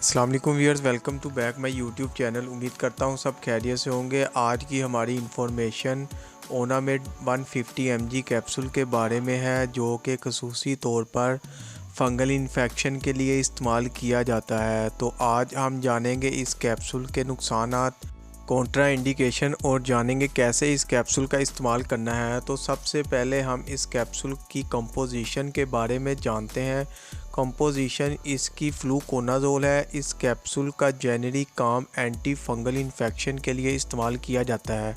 अस्सलाम वालेकुम viewers, welcome to back my YouTube channel. उम्मीद करता हूँ सब खैरियत से होंगे। आज की हमारी इंफॉर्मेशन ओनामेड 150 mg कैप्सूल के बारे में है, जो कि खसूसी तौर पर फंगल इन्फेक्शन के लिए इस्तेमाल किया जाता है। तो आज हम जानेंगे इस कैप्सूल के नुकसानात, कॉन्ट्रा इंडिकेशन और जानेंगे कैसे इस कैप्सूल का इस्तेमाल करना है। तो सबसे पहले हम इस कैप्सूल की कंपोजिशन के बारे में जानते हैं। कंपोजिशन इसकी फ्लूकोनाजोल है। इस कैप्सूल का जेनेरिक काम एंटी फंगल इन्फेक्शन के लिए इस्तेमाल किया जाता है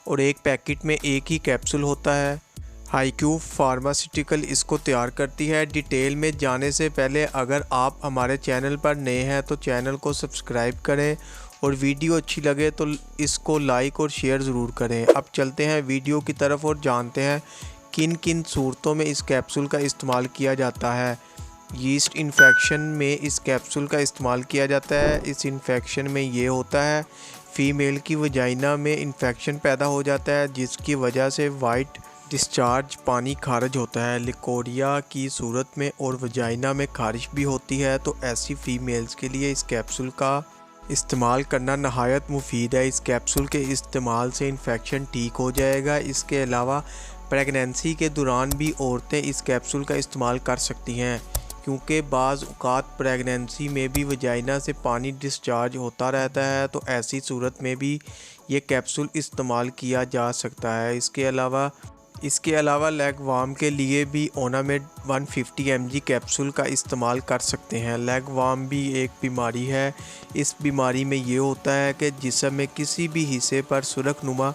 और एक पैकेट में एक ही कैप्सूल होता है। हाईक्यूब फार्मास्यूटिकल इसको तैयार करती है। डिटेल में जाने से पहले अगर आप हमारे चैनल पर नए हैं तो चैनल को सब्सक्राइब करें और वीडियो अच्छी लगे तो इसको लाइक और शेयर ज़रूर करें। अब चलते हैं वीडियो की तरफ और जानते हैं किन किन सूरतों में इस कैप्सूल का इस्तेमाल किया जाता है। यीस्ट इन्फेक्शन में इस कैप्सूल का इस्तेमाल किया जाता है। इस इन्फेक्शन में ये होता है, फ़ीमेल की वजाइना में इन्फेक्शन पैदा हो जाता है जिसकी वजह से वाइट डिस्चार्ज पानी खारिज होता है। लिकोरिया की सूरत में और वजाइना में खारिश भी होती है। तो ऐसी फ़ीमेल्स के लिए इस कैप्सूल का इस्तेमाल करना नहायत मुफीद है। इस कैप्सूल के इस्तेमाल से इन्फेक्शन ठीक हो जाएगा। इसके अलावा प्रेगनेंसी के दौरान भी औरतें इस कैप्सूल का इस्तेमाल कर सकती हैं, क्योंकि बाज़ औक़ात प्रेगनेंसी में भी वजाइना से पानी डिस्चार्ज होता रहता है। तो ऐसी सूरत में भी ये कैप्सूल इस्तेमाल किया जा सकता है। इसके अलावा लेग वार्म के लिए भी ओनामेड 150 mg कैप्सूल का इस्तेमाल कर सकते हैं। लेग वार्म भी एक बीमारी है। इस बीमारी में ये होता है कि जिस्म में किसी भी हिस्से पर सुर्खनुमा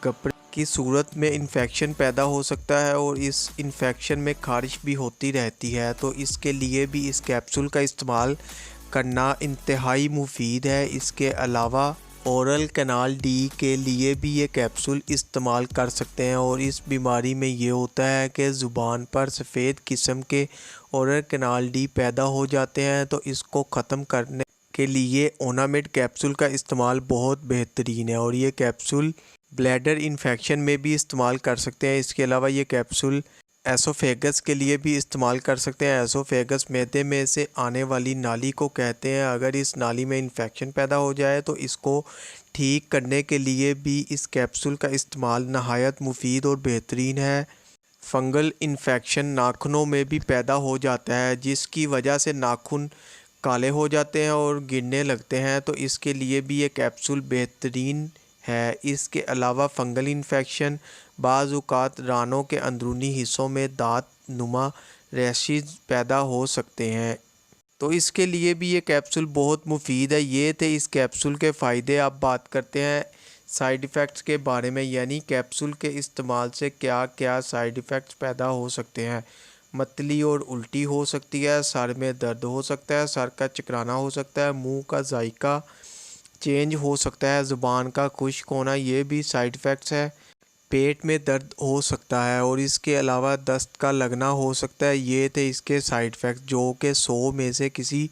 कपड़े की सूरत में इन्फेक्शन पैदा हो सकता है और इस इन्फेक्शन में खारिश भी होती रहती है। तो इसके लिए भी इस कैप्सूल का इस्तेमाल करना इंतहाई मुफीद है। इसके अलावा ओरल कैनाल डी के लिए भी ये कैप्सूल इस्तेमाल कर सकते हैं और इस बीमारी में ये होता है कि ज़ुबान पर सफ़ेद किस्म के ओरल कैनाल डी पैदा हो जाते हैं। तो इसको ख़त्म करने के लिए ओनामेड कैप्सूल का इस्तेमाल बहुत बेहतरीन है और ये कैप्सूल ब्लैडर इन्फेक्शन में भी इस्तेमाल कर सकते हैं। इसके अलावा ये कैप्सूल एसोफेगस के लिए भी इस्तेमाल कर सकते हैं। एसोफेगस मैदे में से आने वाली नाली को कहते हैं। अगर इस नाली में इन्फेक्शन पैदा हो जाए तो इसको ठीक करने के लिए भी इस कैप्सूल का इस्तेमाल नहायत मुफीद और बेहतरीन है। फंगल इन्फेक्शन नाखूनों में भी पैदा हो जाता है, जिसकी वजह से नाखून काले हो जाते हैं और गिरने लगते हैं। तो इसके लिए भी ये कैप्सूल बेहतरीन है। इसके अलावा फंगल इन्फेक्शन बाज़ औक़ात रानों के अंदरूनी हिस्सों में दांत नुमा रैशेज़ पैदा हो सकते हैं। तो इसके लिए भी ये कैप्सूल बहुत मुफीद है। ये थे इस कैप्सूल के फ़ायदे। अब बात करते हैं साइड इफ़ेक्ट्स के बारे में, यानी कैप्सूल के इस्तेमाल से क्या क्या साइड इफ़ेक्ट्स पैदा हो सकते हैं। मतली और उल्टी हो सकती है, सर में दर्द हो सकता है, सर का चकराना हो सकता है, मुंह का जायका चेंज हो सकता है, ज़ुबान का खुश्क होना, ये भी साइड इफ़ेक्ट्स है। पेट में दर्द हो सकता है और इसके अलावा दस्त का लगना हो सकता है। ये थे इसके साइड इफ़ेक्ट्स, जो कि 100 में से किसी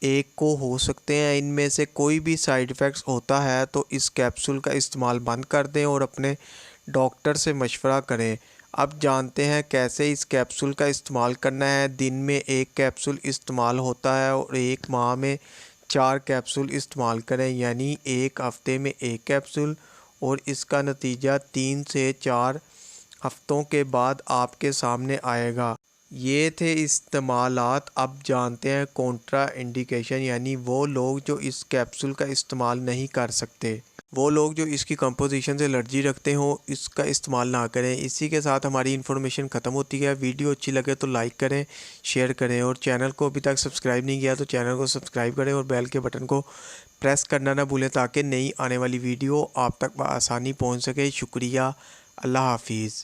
एक को हो सकते हैं। इनमें से कोई भी साइड इफ़ेक्ट्स होता है तो इस कैप्सूल का इस्तेमाल बंद कर दें और अपने डॉक्टर से मशवरा करें। अब जानते हैं कैसे इस कैप्सूल का इस्तेमाल करना है। दिन में एक कैप्सूल इस्तेमाल होता है और एक माह में 4 कैप्सूल इस्तेमाल करें, यानी एक हफ़्ते में एक कैप्सूल, और इसका नतीजा 3 से 4 हफ्तों के बाद आपके सामने आएगा। ये थे इस्तेमालात। अब जानते हैं कॉन्ट्रा इंडिकेशन, यानी वो लोग जो इस कैप्सूल का इस्तेमाल नहीं कर सकते, वो लोग जो इसकी कंपोजिशन से एलर्जी रखते हो, इसका इस्तेमाल ना करें। इसी के साथ हमारी इन्फॉर्मेशन ख़त्म होती है। वीडियो अच्छी लगे तो लाइक करें, शेयर करें और चैनल को अभी तक सब्सक्राइब नहीं किया तो चैनल को सब्सक्राइब करें और बेल के बटन को प्रेस करना ना भूलें ताकि नई आने वाली वीडियो आप तक आसानी पहुंच सके। शुक्रिया। अल्लाह हाफिज़।